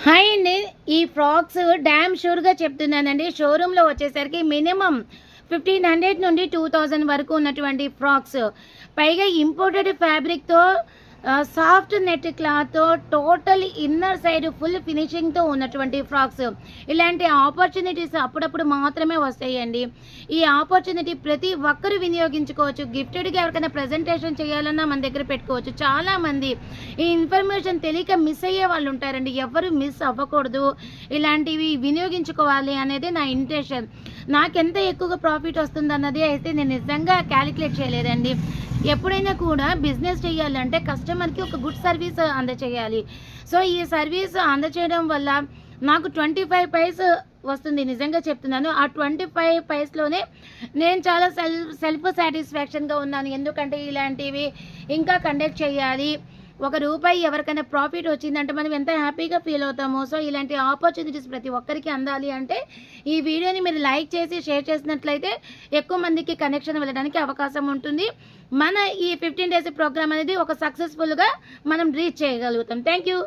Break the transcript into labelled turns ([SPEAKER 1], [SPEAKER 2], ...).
[SPEAKER 1] Hi అండి. ఈ frocks dam షూర్‌గా చెప్తున్నానండి. షోరూమ్‌లో వచ్చేసరికి మినిమమ్ 1500 నుండి 2000 వరకు ఉన్నటువంటి ఫ్రాక్స్. పైగా ఇంపోర్టెడ్ ఫ్యాబ్రిక్‌తో సాఫ్ట్ నెట్ క్లాత్‌తో టోటల్ ఇన్నర్ సైడ్ ఫుల్ ఫినిషింగ్‌తో ఉన్నటువంటి ఫ్రాక్స్. ఇలాంటి ఆపర్చునిటీస్ అప్పుడప్పుడు మాత్రమే వస్తాయండి. ఈ ఆపర్చునిటీ ప్రతి ఒక్కరు వినియోగించుకోవచ్చు. గిఫ్టెడ్‌గా ఎవరికైనా ప్రెజెంటేషన్ చేయాలన్నా మన దగ్గర పెట్టుకోవచ్చు. చాలామంది ఈ ఇన్ఫర్మేషన్ తెలియక మిస్ అయ్యే వాళ్ళు ఉంటారండి. ఎవరు మిస్ అవ్వకూడదు. ఇలాంటివి వినియోగించుకోవాలి అనేది నా ఇంటెన్షన్. నాకెంత ఎక్కువగా ప్రాఫిట్ వస్తుందన్నది అయితే నేను నిజంగా క్యాలిక్యులేట్ చేయలేదండి. ఎప్పుడైనా కూడా బిజినెస్ చేయాలంటే కస్టమర్‌కి ఒక గుడ్ సర్వీస్ అందచేయాలి. సో, ఈ సర్వీస్ అందచేయడం వల్ల నాకు 25 పైస్ వస్తుంది. నిజంగా చెప్తున్నాను. ఆ 25 పైస్‌లోనే నేను చాలా సెల్ఫ్ సాటిస్ఫాక్షన్‌గా ఉన్నాను. ఎందుకంటే ఇలాంటివి ఇంకా కండక్ట్ చేయాలి. రూపాయి ఎవరికైనా ప్రాఫిట్ వచ్చిందంటే మనం ఎంత హ్యాపీగా ఫీల్ అవుతామో. సో, ఇలాంటి ఆపర్చునిటీస్ ప్రతి ఒక్కరికి అందాలి అంటే ఈ వీడియోని మీరు లైక్ చేసి షేర్ చేసినట్లయితే ఎక్కువ మందికి కనెక్షన్ వెళ్ళడానికి అవకాశం ఉంటుంది. మన ఈ 15 డేస్ ప్రోగ్రామ్ అనేది ఒక సక్సెస్‌ఫుల్‌గా మనం రీచ్ చేయగలుగుతాం. Thank you.